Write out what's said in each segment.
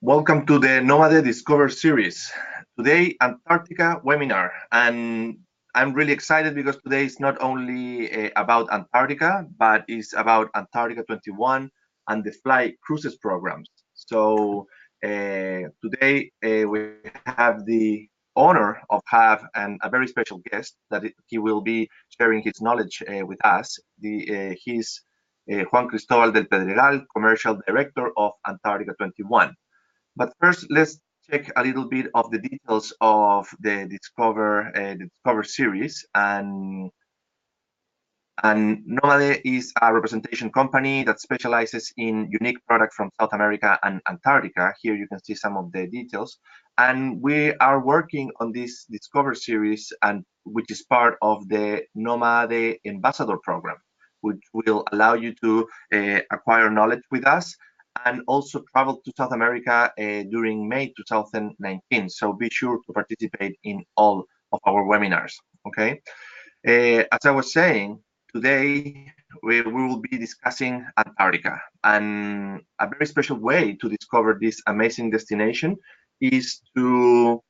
Welcome to the Nomade Discover series. Today, Antarctica webinar. And I'm really excited because today is not only about Antarctica, but it's about Antarctica 21 and the Fly Cruises programs. So today we have the honor of have a very special guest that he will be sharing his knowledge with us. He's Juan Cristobal Del Pedregal, Commercial Director of Antarctica 21. But first, let's check a little bit of the details of the Discover series. And Nomade is a representation company that specializes in unique products from South America and Antarctica. Here you can see some of the details. And we are working on this Discover series, and which is part of the Nomade Ambassador Program, which will allow you to acquire knowledge with us and also travel to South America during May 2019. So be sure to participate in all of our webinars, okay? As I was saying, today we will be discussing Antarctica, and a very special way to discover this amazing destination is to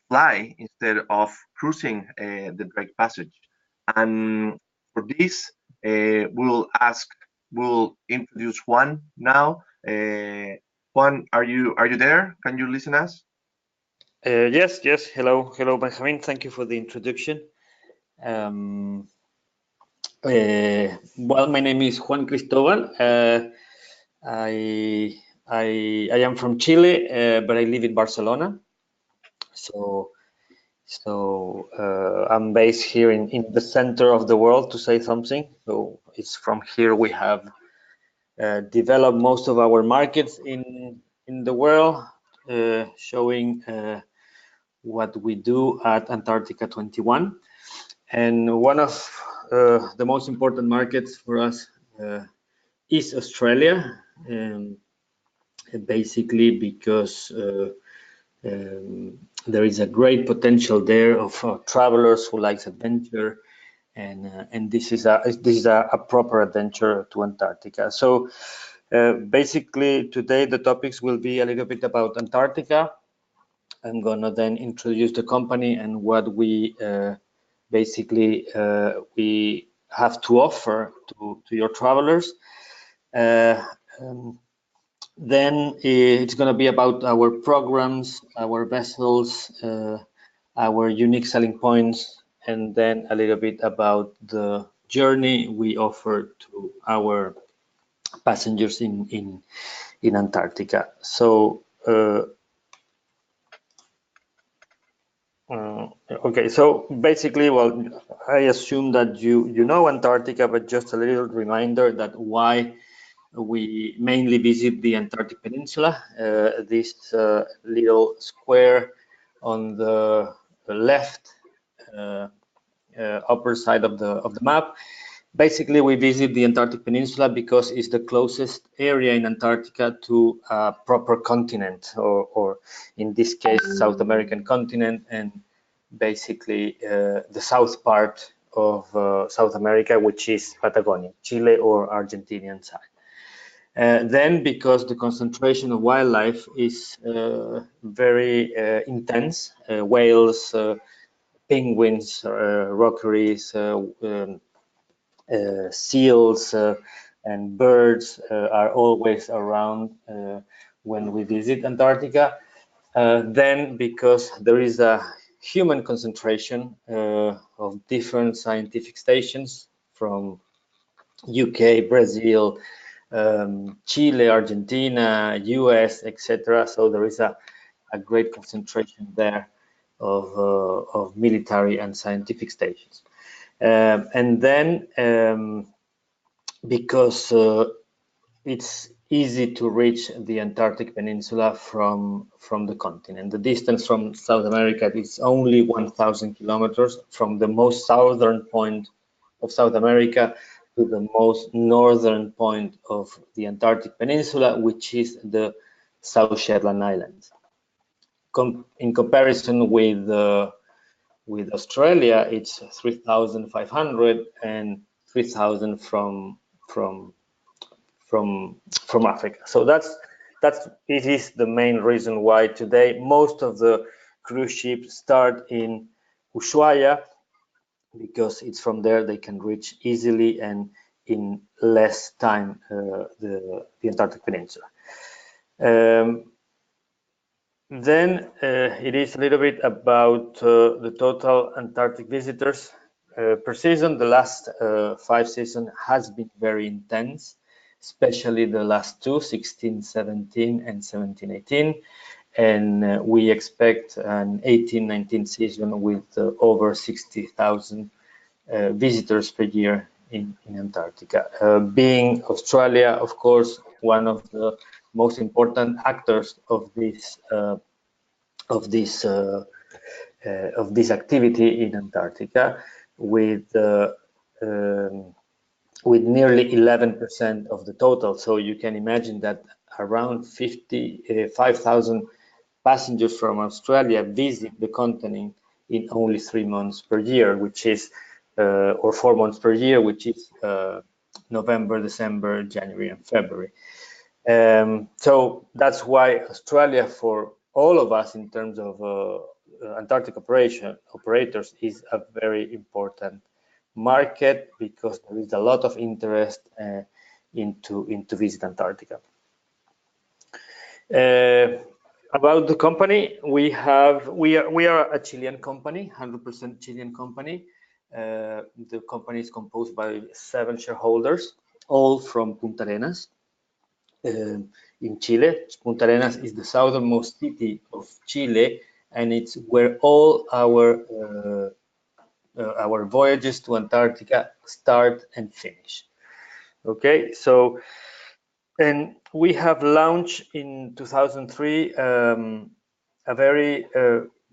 fly instead of cruising the Drake Passage. And for this, we'll introduce Juan now. Juan, are you there? Can you listen us? Yes. Hello, Benjamin. Thank you for the introduction. Well, my name is Juan Cristobal. I am from Chile, but I live in Barcelona. So I'm based here in the center of the world, to say something. So it's from here we have developed most of our markets in the world, showing what we do at Antarctica 21. And one of the most important markets for us is Australia, basically because there is a great potential there of travelers who likes adventure, and this is a proper adventure to Antarctica. So basically today the topics will be a little bit about Antarctica. I'm gonna then introduce the company and what we basically we have to offer to your travelers. Then it's going to be about our programs, our vessels, our unique selling points, and then a little bit about the journey we offer to our passengers in Antarctica. So okay, so basically, well, I assume that you know Antarctica, but just a little reminder that why we mainly visit the Antarctic Peninsula. This little square on the left upper side of the map. Basically, we visit the Antarctic Peninsula because it's the closest area in Antarctica to a proper continent, or in this case, South American continent, and basically the south part of South America, which is Patagonia, Chile or Argentinian side. Then, because the concentration of wildlife is very intense, whales, penguins, rockeries, seals, and birds are always around when we visit Antarctica. Then, because there is a human concentration of different scientific stations from UK, Brazil, Chile, Argentina, US, etc. So there is a great concentration there of military and scientific stations. And then because it's easy to reach the Antarctic Peninsula from the continent. The distance from South America is only 1,000 kilometers from the most southern point of South America to the most northern point of the Antarctic Peninsula, which is the South Shetland Islands. In comparison with Australia, it's 3,500 and 3,000 from Africa. So that's it is the main reason why today most of the cruise ships start in Ushuaia, because it's from there they can reach easily and in less time the Antarctic Peninsula. Then it is a little bit about the total Antarctic visitors per season. The last 5 seasons has been very intense, especially the last two, 16-17 and 17-18. And we expect an 18-19 season with over 60,000 visitors per year in Antarctica. Being Australia, of course, one of the most important actors of this activity in Antarctica, with nearly 11% of the total. So you can imagine that around 55,000 passengers from Australia visit the continent in only 3 months per year, which is, or 4 months per year, which is November, December, January, and February. So that's why Australia, for all of us in terms of Antarctic operators, is a very important market, because there is a lot of interest into visit Antarctica. About the company, we are a Chilean company, 100% Chilean company. The company is composed by 7 shareholders, all from Punta Arenas in Chile. Punta Arenas is the southernmost city of Chile, and it's where all our voyages to Antarctica start and finish. Okay, so, and we have launched in 2003 a very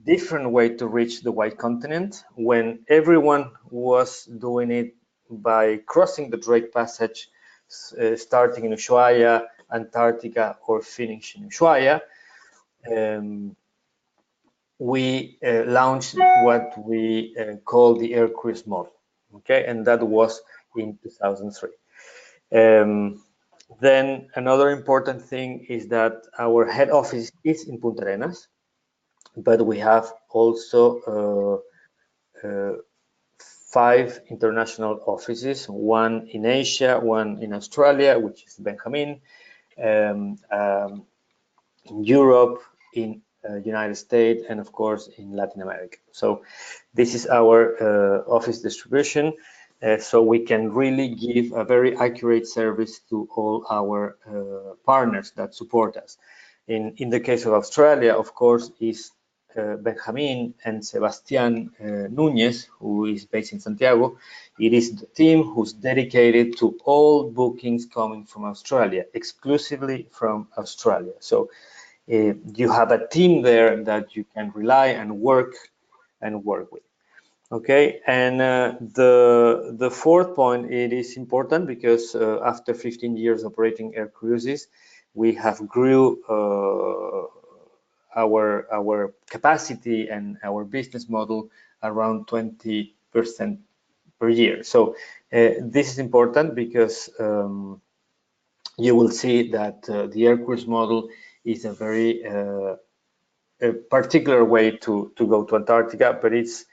different way to reach the White Continent, when everyone was doing it by crossing the Drake Passage, starting in Ushuaia, Antarctica, or finishing in Ushuaia. We launched what we call the Air-Cruise model, okay, and that was in 2003. Then another important thing is that our head office is in Punta Arenas, but we have also 5 international offices, one in Asia, one in Australia, which is Benjamin, in Europe, in United States, and of course in Latin America. So this is our office distribution, so we can really give a very accurate service to all our partners that support us. In the case of Australia, of course, is Benjamin and Sebastián Núñez, who is based in Santiago. It is the team who's dedicated to all bookings coming from Australia, exclusively from Australia. So you have a team there that you can rely and work with. Okay, and the fourth point, it is important because after 15 years operating air cruises, we have grew our capacity and our business model around 20% per year. So this is important because you will see that the air cruise model is a very a particular way to go to Antarctica, but it's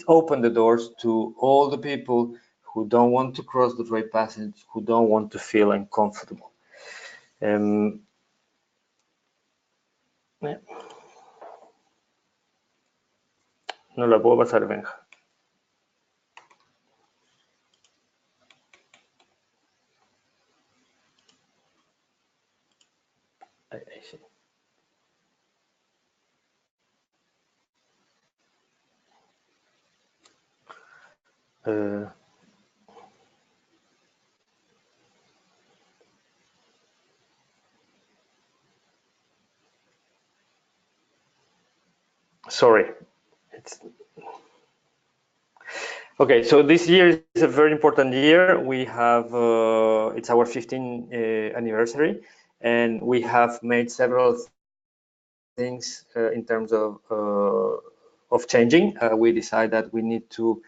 opened the doors to all the people who don't want to cross the Drake Passage, who don't want to feel uncomfortable. Yeah. No la puedo pasar, Benja. Ahí sí. Sorry. Okay, so this year is a very important year. We have it's our 15th anniversary, and we have made several things in terms of changing. We decided that we need to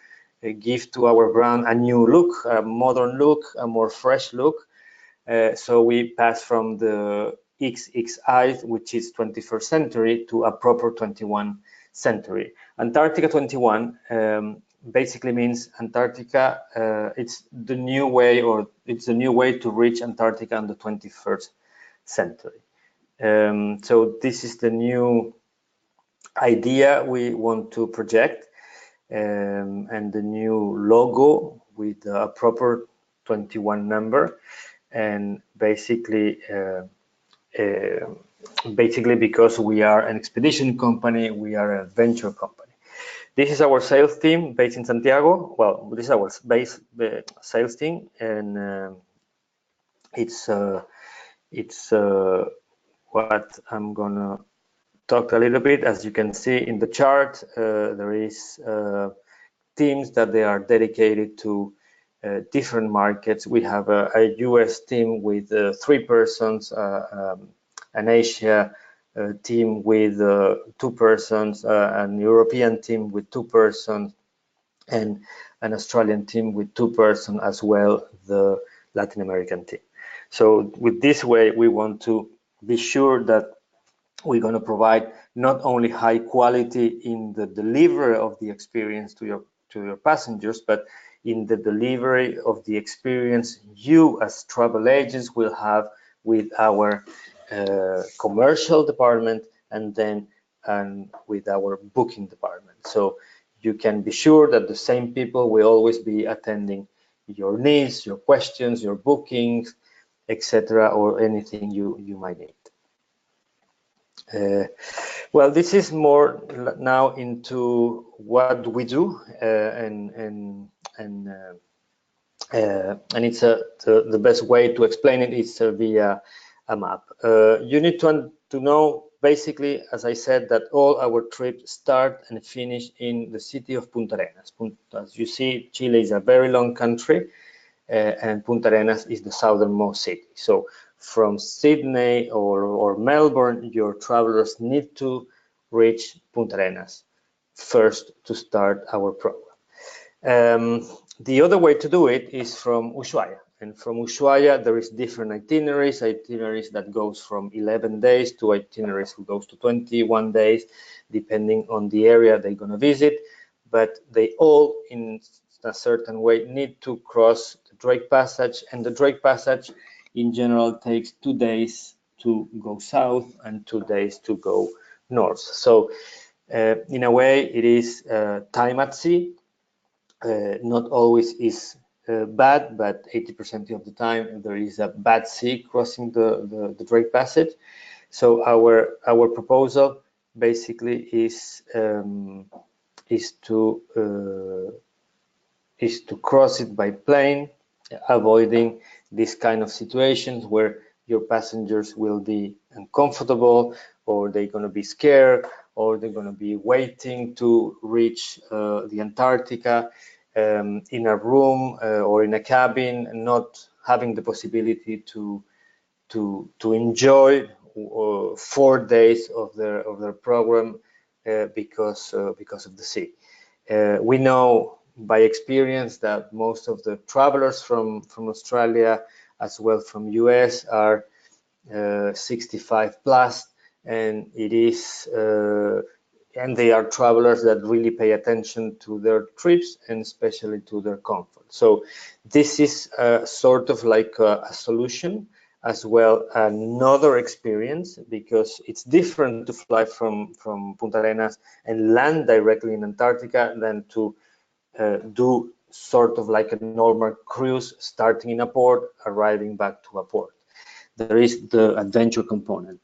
give to our brand a new look, a modern look, a more fresh look. So we passed from the XXI, which is 21st century, to a proper 21st century. Antarctica 21 basically means Antarctica. It's the new way, or it's a new way to reach Antarctica in the 21st century. So this is the new idea we want to project, and the new logo with a proper 21 number, and basically because we are an expedition company, we are a venture company. This is our sales team based in Santiago. Well, this is our base sales team, and it's what I'm gonna talk a little bit. As you can see in the chart, there is teams that they are dedicated to different markets. We have a US team with 3 persons, an Asia team with 2 persons, an European team with 2 persons, and an Australian team with 2 persons, as well the Latin American team. So with this way, we want to be sure that we're going to provide not only high quality in the delivery of the experience to your passengers, but in the delivery of the experience you as travel agents will have with our commercial department, and with our booking department. So you can be sure that the same people will always be attending your needs, your questions, your bookings, etc., or anything you might need. Well, this is more now into what we do, and it's the best way to explain it is via a map. You need to know, basically, as I said, that all our trips start and finish in the city of Punta Arenas. As you see, Chile is a very long country, and Punta Arenas is the southernmost city. So from Sydney or Melbourne, your travelers need to reach Punta Arenas first to start our program. The other way to do it is from Ushuaia. And from Ushuaia, there is different itineraries that goes from 11 days to itineraries who goes to 21 days, depending on the area they're going to visit. But they all, in a certain way, need to cross the Drake Passage, and the Drake Passage in general takes 2 days to go south and 2 days to go north. So in a way, it is time at sea. Not always is bad, but 80% of the time there is a bad sea crossing the Drake Passage. So our proposal basically is to cross it by plane, avoiding this kind of situations where your passengers will be uncomfortable, or they're going to be scared, or they're going to be waiting to reach the Antarctica in a room or in a cabin, and not having the possibility to enjoy 4 days of their program because of the sea. We know by experience that most of the travelers from Australia, as well from US, are 65 plus, and it is and they are travelers that really pay attention to their trips, and especially to their comfort. So this is sort of like a solution, as well another experience, because it's different to fly from Punta Arenas and land directly in Antarctica than to do sort of like a normal cruise, starting in a port, arriving back to a port. There is the adventure component.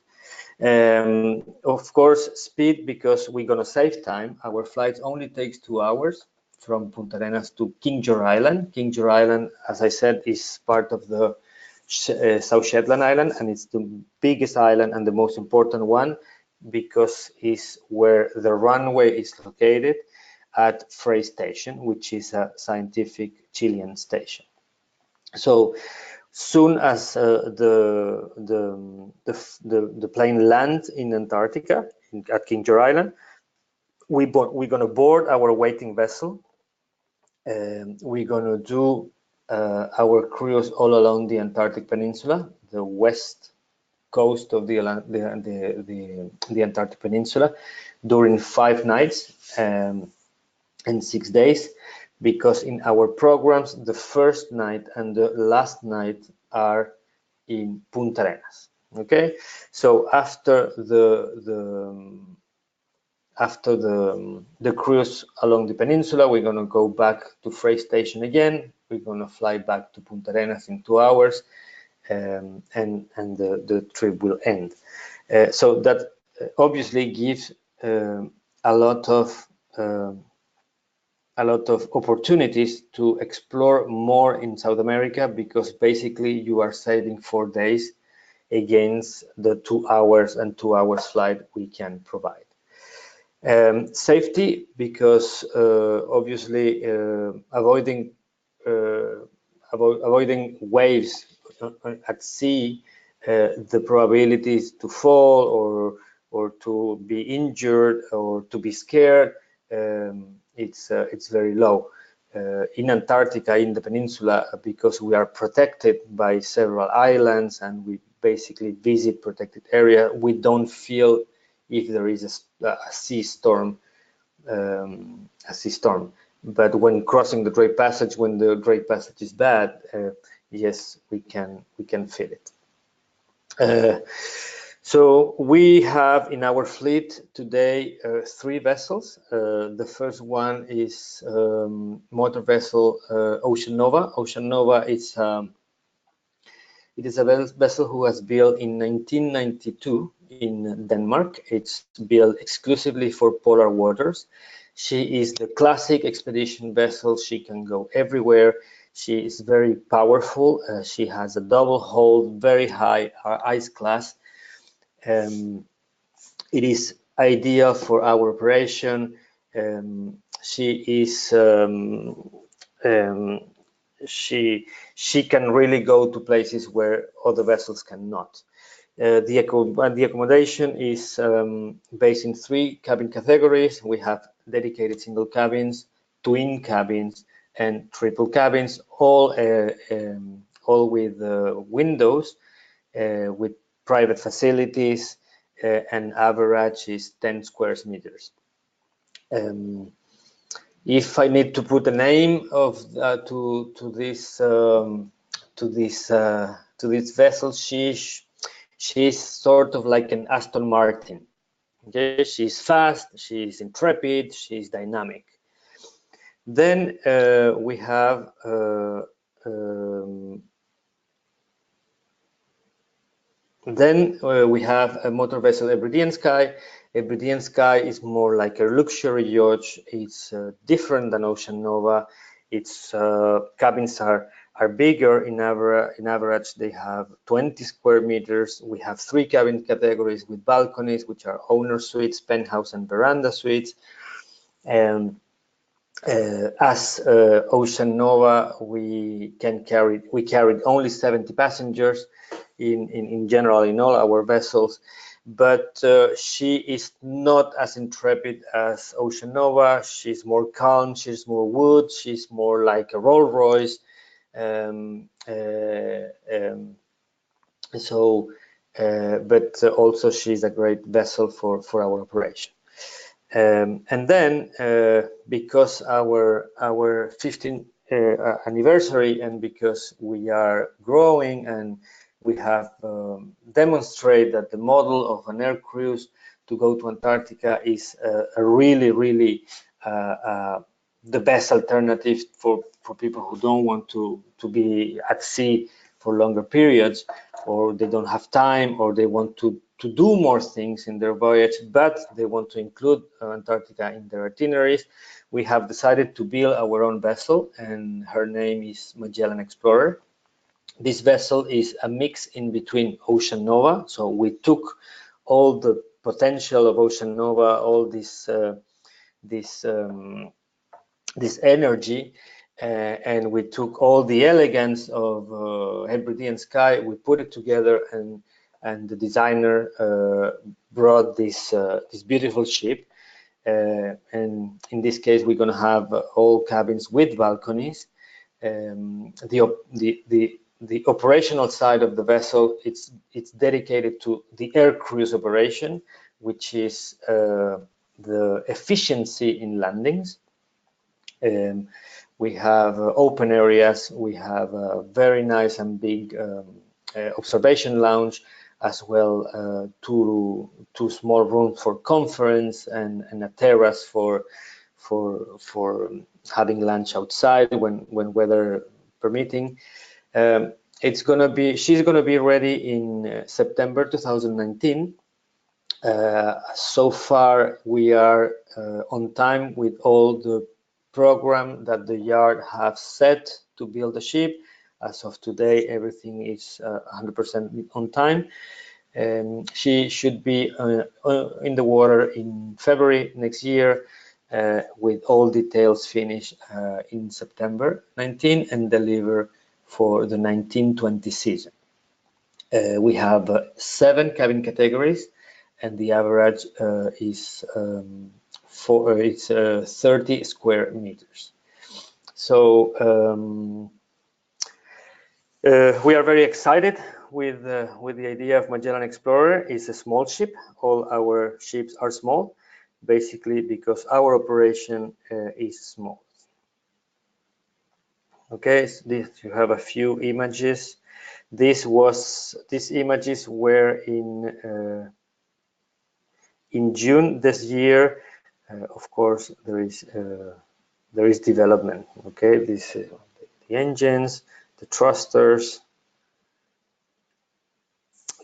Of course, speed, because we're going to save time. Our flights only takes 2 hours from Punta Arenas to King George Island. King George Island, as I said, is part of the South Shetland Island, and it's the biggest island and the most important one, because it's where the runway is located at Frey Station, which is a scientific Chilean station. So soon as the plane lands in Antarctica at King George Island, we're going to board our waiting vessel. We're going to do our cruise all along the Antarctic Peninsula, the west coast of the Antarctic Peninsula during 5 nights and 6 days, because in our programs the first night and the last night are in Punta Arenas. Okay, so after the cruise along the peninsula, we're going to go back to Frey Station again. We're going to fly back to Punta Arenas in 2 hours, and the trip will end. So that obviously gives a lot of opportunities to explore more in South America, because basically you are saving 4 days against the 2 hours and 2 hours flight we can provide. Safety, because obviously avoiding waves at sea, the probabilities to fall or to be injured or to be scared, it's very low. In Antarctica, in the peninsula, because we are protected by several islands and we basically visit protected area, we don't feel if there is a sea storm. But when crossing the Drake Passage, when the Drake Passage is bad, yes, we can feel it. So we have in our fleet today 3 vessels. The first one is motor vessel Ocean Nova. Ocean Nova is it is a vessel who was built in 1992 in Denmark. It's built exclusively for polar waters. She is the classic expedition vessel. She can go everywhere. She is very powerful. She has a double hull, very high ice class. It is ideal for our operation. She is she can really go to places where other vessels cannot. The accommodation is based in 3 cabin categories. We have dedicated single cabins, twin cabins, and triple cabins, all with windows, with private facilities, and average is 10 square meters. If I need to put a name of to this vessel, she's sort of like an Aston Martin. Okay, she's fast, she's intrepid, she's dynamic. Then we have a motor vessel Hebridean Sky. Hebridean Sky is more like a luxury yacht. It's different than Ocean Nova. Its cabins are bigger. In average, they have 20 square meters. We have 3 cabin categories with balconies, which are owner suites, penthouse, and veranda suites. And as Ocean Nova, we carried only 70 passengers in general in all our vessels, but she is not as intrepid as Ocean Nova. She's more calm, she's more wood, she's more like a Rolls Royce. But also she's a great vessel for our operation. And then because our 15th anniversary, and because we are growing and we have demonstrated that the model of an air cruise to go to Antarctica is a really the best alternative for people who don't want to be at sea for longer periods, or they don't have time, or they want to do more things in their voyage, but they want to include Antarctica in their itineraries. We have decided to build our own vessel, and her name is Magellan Explorer. This vessel is a mix in between Ocean Nova. So we took all the potential of Ocean Nova, all this energy, and we took all the elegance of Hebridean Sky. We put it together, and the designer brought this beautiful ship. And in this case, we're going to have all cabins with balconies. the operational side of the vessel, it's dedicated to the air cruise operation, which is the efficiency in landings. We have open areas, we have a very nice and big observation lounge, as well two small rooms for conference and a terrace for having lunch outside when weather permitting. She's gonna be ready in September 2019. So far we are on time with all the program that the yard have set to build the ship. As of today, everything is 100% on time. She should be in the water in February next year, with all details finished in September 19 and deliver for the 19-20 season. We have 7 cabin categories, and the average is 30 square meters. So we are very excited with the idea of Magellan Explorer. It's a small ship. All our ships are small, basically because our operation is small. Okay, so this, you have a few images. These images were in June this year. Of course, there is development. Okay, this the engines, the thrusters.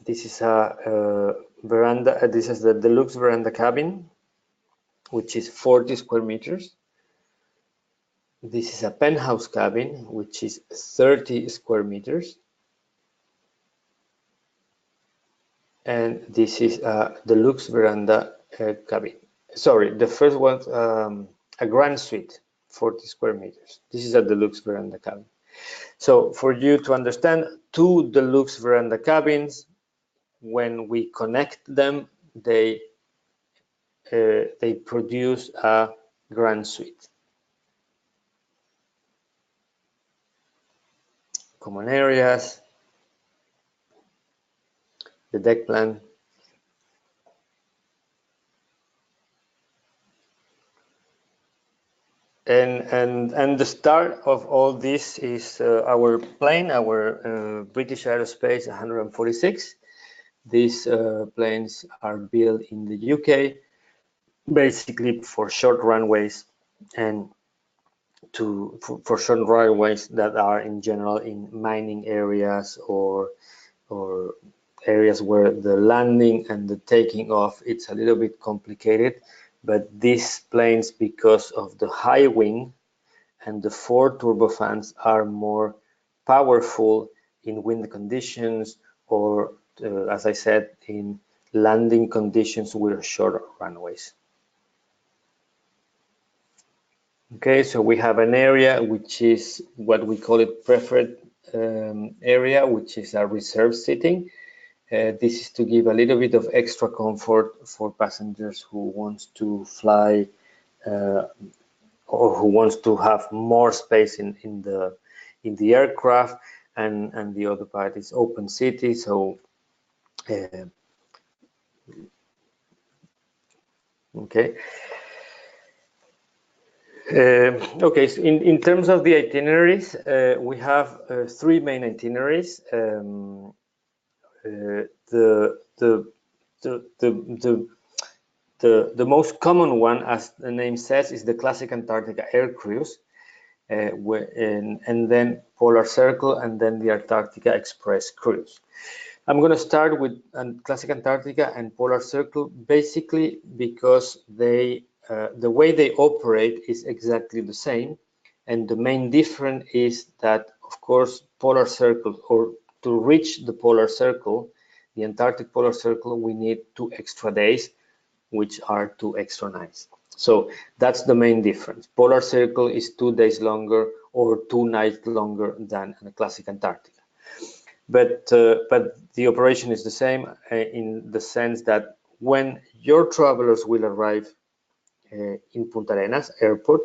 This is a veranda. This is the deluxe veranda cabin, which is 40 square meters. This is a penthouse cabin, which is 30 square meters. And this is a deluxe veranda cabin. Sorry, the first one, a grand suite, 40 square meters. This is a deluxe veranda cabin. So for you to understand, 2 deluxe veranda cabins, when we connect them, they produce a grand suite. Common areas, the deck plan. And the start of all this is our plane, our British Aerospace 146. These planes are built in the UK, basically for short runways and for short runways that are in general in mining areas or areas where the landing and the taking off, it's a little bit complicated. But these planes, because of the high wing and the 4 turbofans, are more powerful in wind conditions or, as I said, in landing conditions with short runways. Okay, so we have an area which is what we call it preferred area, which is a reserve seating. This is to give a little bit of extra comfort for passengers who wants to fly or who wants to have more space in the aircraft, and the other part is open city. So okay. Okay, so in terms of the itineraries, we have 3 main itineraries. The most common one, as the name says, is the classic Antarctica Air-Cruise, and then Polar Circle, and then the Antarctica Express Cruise. I'm going to start with classic Antarctica and Polar Circle, basically because they the way they operate is exactly the same, and the main difference is that, of course, Polar Circle, or to reach the Polar Circle, the Antarctic Polar Circle, we need 2 extra days, which are 2 extra nights. So that's the main difference. Polar Circle is 2 days longer or 2 nights longer than a classic Antarctica. But the operation is the same in the sense that when your travelers will arrive in Punta Arenas airport,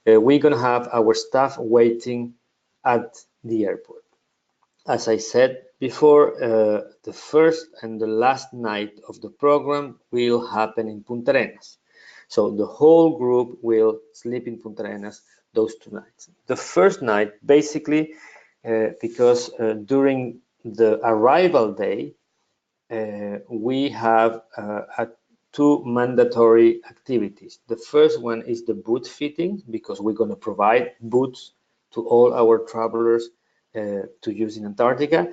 we're going to have our staff waiting at the airport. as I said before, the first and the last night of the program will happen in Punta Arenas. So the whole group will sleep in Punta Arenas those 2 nights. The first night, basically, because during the arrival day, we have two mandatory activities. The first one is the boot fitting, because we're going to provide boots to all our travelers to use in Antarctica,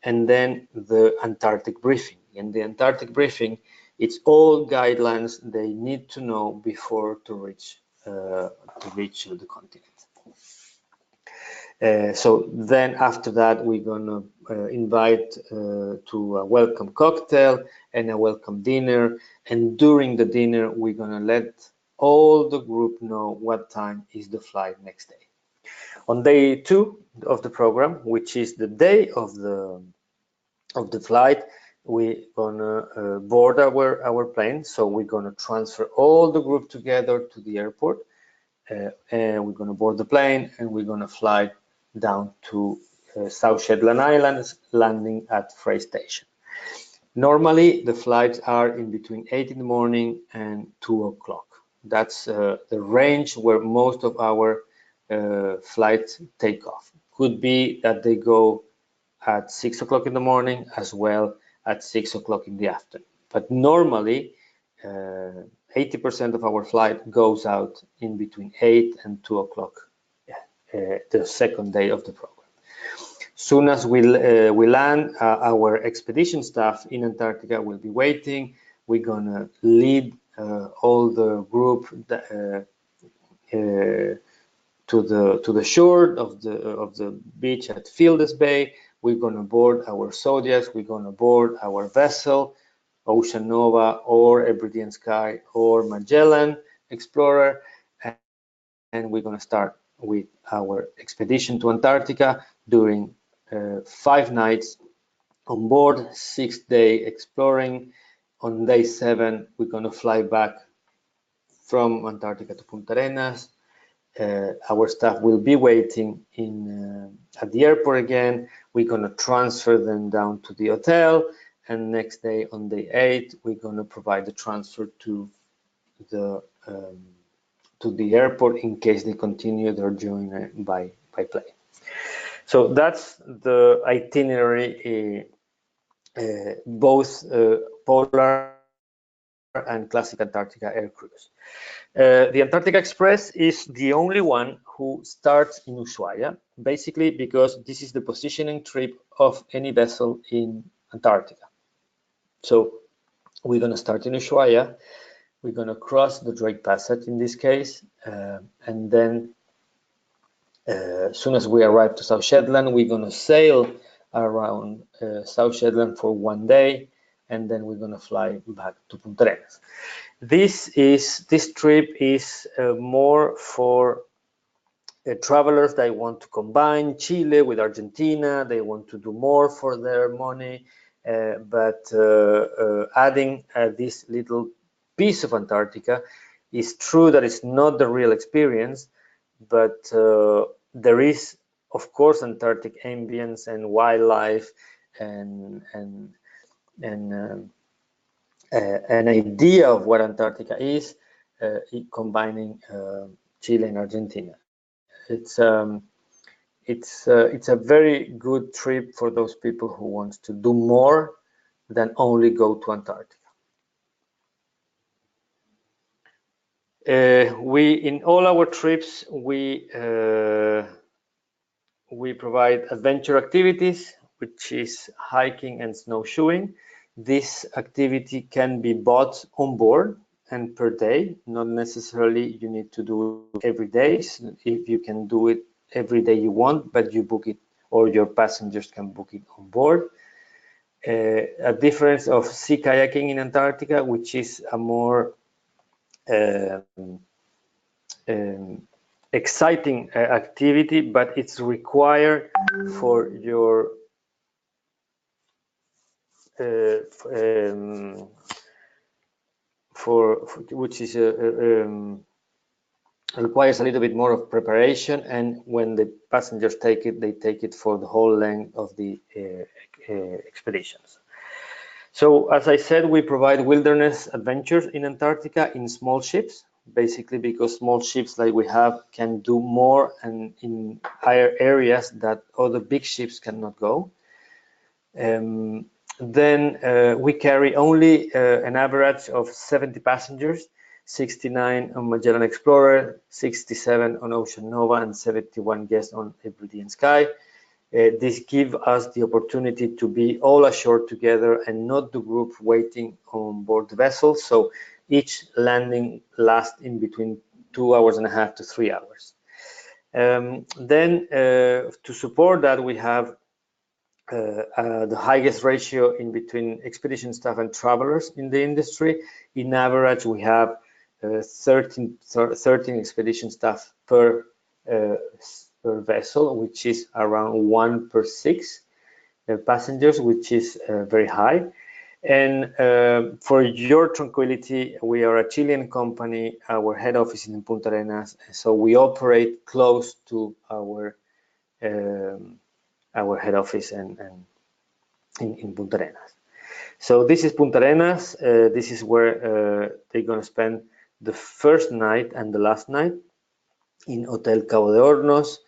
and then the Antarctic briefing. And the Antarctic briefing, it's all guidelines they need to know before to reach the continent. So then after that, we're going to invite to a welcome cocktail and a welcome dinner. And during the dinner, we're going to let all the group know what time is the flight next day. On day 2 of the program, which is the day of the flight, we're gonna board our plane. So we're gonna transfer all the group together to the airport, and we're gonna board the plane, and we're gonna fly down to South Shetland Islands, landing at Frey Station. Normally, the flights are in between 8 in the morning and 2 o'clock. That's the range where most of our flights take off. Could be that they go at 6 o'clock in the morning, as well at 6 o'clock in the afternoon. But normally, 80% of our flight goes out in between 8 and 2 o'clock, the second day of the program. Soon as we land, our expedition staff in Antarctica will be waiting. We're gonna lead all the group to the shore of the beach at Fields Bay. We're gonna board our Zodiacs. We're gonna board our vessel, Ocean Nova or Hebridean Sky or Magellan Explorer, and we're gonna start with our expedition to Antarctica during 5 nights on board, 6-day exploring. On day 7, we're gonna fly back from Antarctica to Punta Arenas. Our staff will be waiting at the airport again. We're gonna transfer them down to the hotel, and next day, on day 8, we're gonna provide the transfer to the airport in case they continue their journey by plane. So that's the itinerary, both polar and classic Antarctica Air-Cruise. The Antarctica Express is the only one who starts in Ushuaia, basically because this is the positioning trip of any vessel in Antarctica. So we're going to start in Ushuaia, we're going to cross the Drake Passage in this case, and then as soon as we arrive to South Shetland, we're going to sail around South Shetland for 1 day, and then we're going to fly back to Punta Arenas. This trip is more for travelers that want to combine Chile with Argentina. They want to do more for their money, but adding this little piece of Antarctica is true that it's not the real experience, but there is, of course, Antarctic ambience and wildlife and an idea of what Antarctica is, combining Chile and Argentina. It's a very good trip for those people who want to do more than only go to Antarctica. In all our trips, we provide adventure activities, which is hiking and snowshoeing. This activity can be bought on board and per day. Not necessarily you need to do it every day. If you can do it every day you want, but you book it, or your passengers can book it on board. A difference of sea kayaking in Antarctica, which is a more exciting activity, but it's required for your which is requires a little bit more of preparation, and when the passengers take it, they take it for the whole length of the expeditions. So as I said, we provide wilderness adventures in Antarctica in small ships, basically because small ships like we have can do more and in higher areas that other big ships cannot go. Then we carry only an average of 70 passengers, 69 on Magellan Explorer, 67 on Ocean Nova, and 71 guests on Hebridean Sky. This gives us the opportunity to be all ashore together and not the group waiting on board the vessel. So each landing lasts in between 2.5 hours to 3 hours. Then to support that, we have the highest ratio in between expedition staff and travelers in the industry. In average, we have 13 expedition staff per vessel, which is around 1 per 6 passengers, which is very high. And for your tranquility, we are a Chilean company. Our head office is in Punta Arenas, so we operate close to our head office and in Punta Arenas. So this is Punta Arenas. This is where they're going to spend the first night and the last night in Hotel Cabo de Hornos,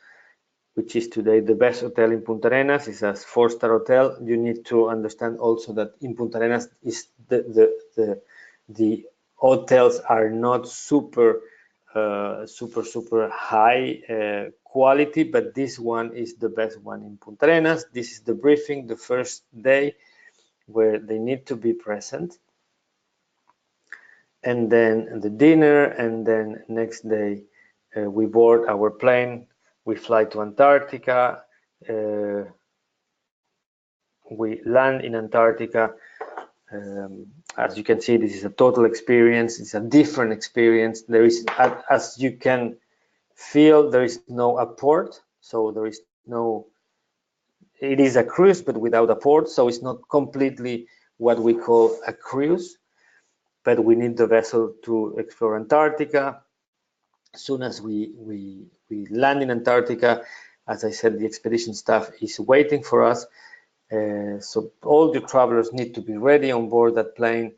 which is today the best hotel in Punta Arenas. It's a 4-star hotel. You need to understand also that in Punta Arenas is the hotels are not super high quality, but this one is the best one in Punta Arenas. This is the briefing the first day where they need to be present, and then the dinner, and then next day we board our plane, we fly to Antarctica, we land in Antarctica. As you can see, this is a total experience. It's a different experience. There is, as you can feel, there is no a port, so there is no, it is a cruise but without a port, so it's not completely what we call a cruise, but we need the vessel to explore Antarctica. As soon as we land in Antarctica, as I said, the expedition staff is waiting for us. So all the travelers need to be ready on board that plane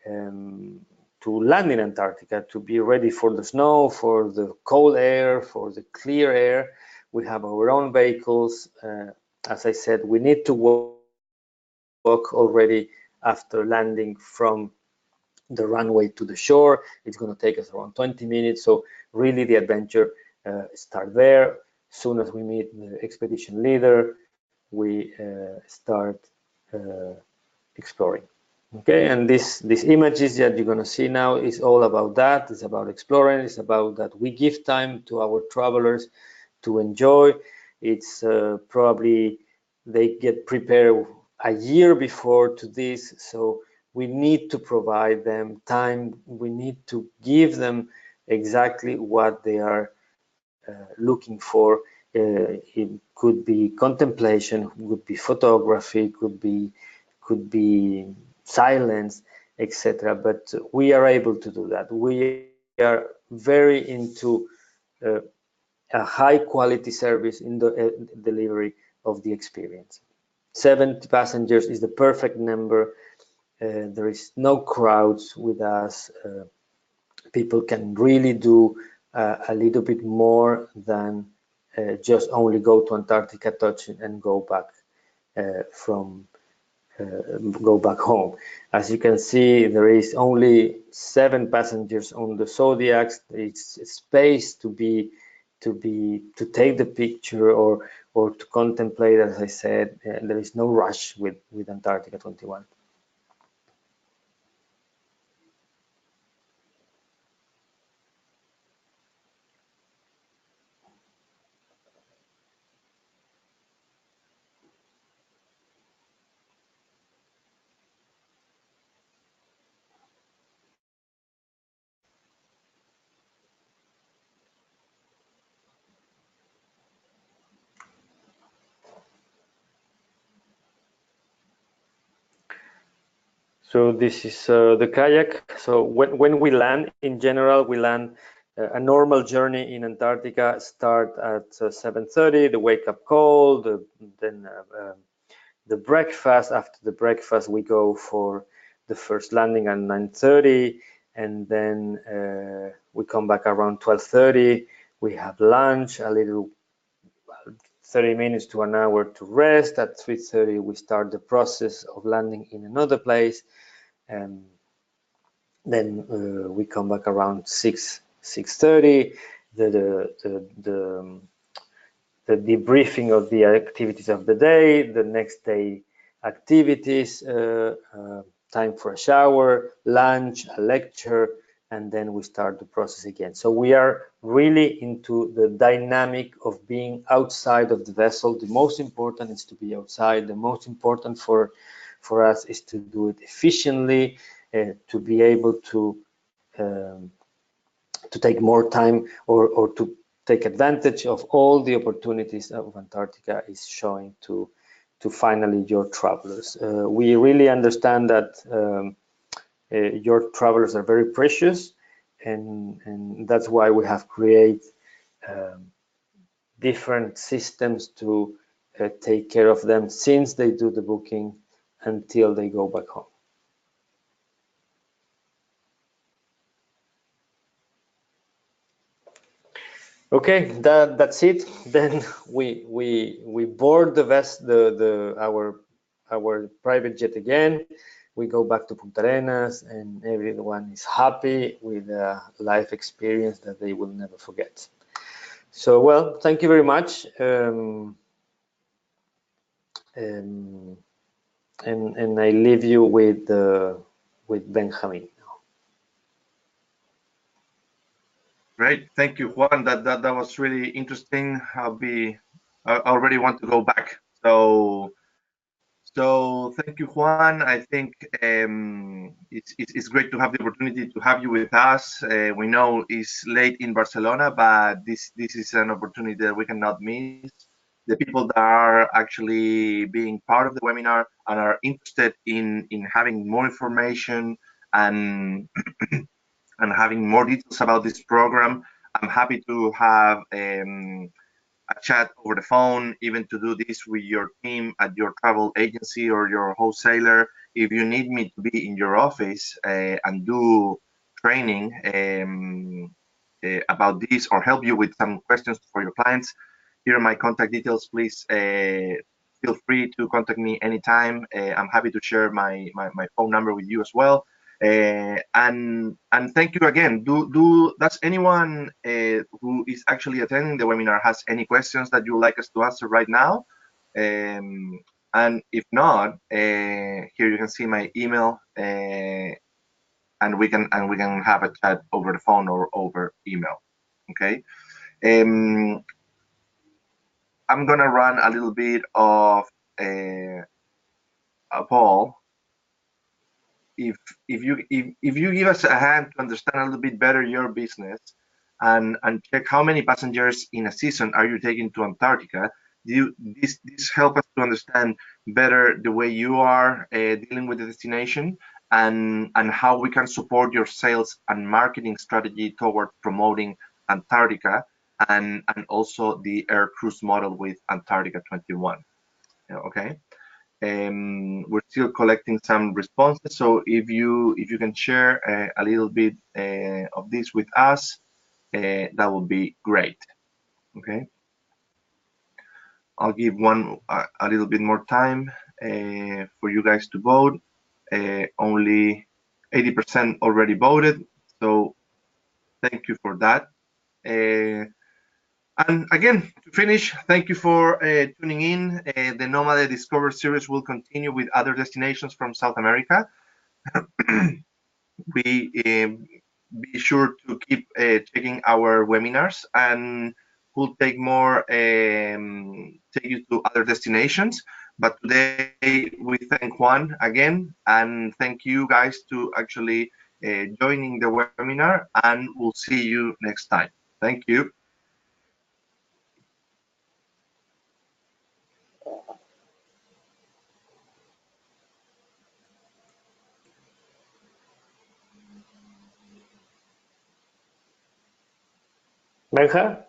to land in Antarctica, to be ready for the snow, for the cold air, for the clear air. We have our own vehicles. As I said, we need to walk already after landing from the runway to the shore. It's going to take us around 20 minutes. So really the adventure starts there. As soon as we meet the expedition leader, we start exploring. Okay, and these images that you're going to see now is all about that. It's about exploring. It's about that we give time to our travelers to enjoy. It's probably they get prepared a year before to this, so we need to provide them time. We need to give them exactly what they are looking for. It could be contemplation, could be photography, could be silence, etc. But we are able to do that. We are very into a high quality service in the delivery of the experience. 70 passengers is the perfect number. There is no crowds with us. People can really do a little bit more than just only go to Antarctica, touch it, and go back go back home. As you can see, there is only 7 passengers on the Zodiacs. It's space to take the picture or to contemplate. As I said, there is no rush with Antarctica 21. So this is the kayak. So when we land, in general, we land a normal journey in Antarctica start at 7:30, the wake-up call, then the breakfast. After the breakfast, we go for the first landing at 9:30, and then we come back around 12:30. We have lunch, a little 30 minutes to an hour to rest. At 3:30, we start the process of landing in another place, and then we come back around 6:30. The debriefing of the activities of the day, the next day activities, time for a shower, lunch, a lecture, and then we start the process again. So we are really into the dynamic of being outside of the vessel. The most important is to be outside. The most important for us is to do it efficiently, to be able to take more time or to take advantage of all the opportunities of Antarctica is showing to finally your travelers. We really understand that your travelers are very precious, and that's why we have created different systems to take care of them since they do the booking until they go back home. Okay, that's it. Then we board our private jet again. We go back to Punta Arenas, and everyone is happy with a life experience that they will never forget. So, well, thank you very much, and I leave you with Benjamin. Great, thank you, Juan. That was really interesting. I already want to go back. So thank you, Juan. I think it's great to have the opportunity to have you with us. We know it's late in Barcelona, but this is an opportunity that we cannot miss. The people that are actually being part of the webinar and are interested in having more information and and having more details about this program, I'm happy to have a chat over the phone, even to do this with your team at your travel agency or your wholesaler. If you need me to be in your office and do training about this or help you with some questions for your clients, here are my contact details. Please feel free to contact me anytime. I'm happy to share my phone number with you as well. And thank you again. Does anyone who is actually attending the webinar has any questions that you would like us to answer right now? And if not, here you can see my email, and we can have a chat over the phone or over email. Okay. I'm gonna run a little bit of a poll. If you give us a hand to understand a little bit better your business and check how many passengers in a season are you taking to Antarctica, this help us to understand better the way you are dealing with the destination and how we can support your sales and marketing strategy toward promoting Antarctica and also the air cruise model with Antarctica 21. Okay. We're still collecting some responses, so if you can share a little bit of this with us, that would be great. Okay, I'll give a little bit more time for you guys to vote. Only 80% already voted, so thank you for that. And again, to finish, thank you for tuning in. The Nomade Discover series will continue with other destinations from South America. Be sure to keep checking our webinars, and we'll take you to other destinations. But today we thank Juan again, and thank you guys to actually joining the webinar, and we'll see you next time. Thank you. Benja?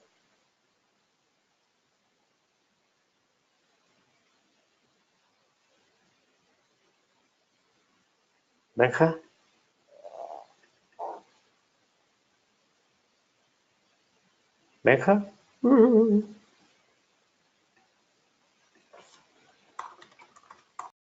Benja? Benja?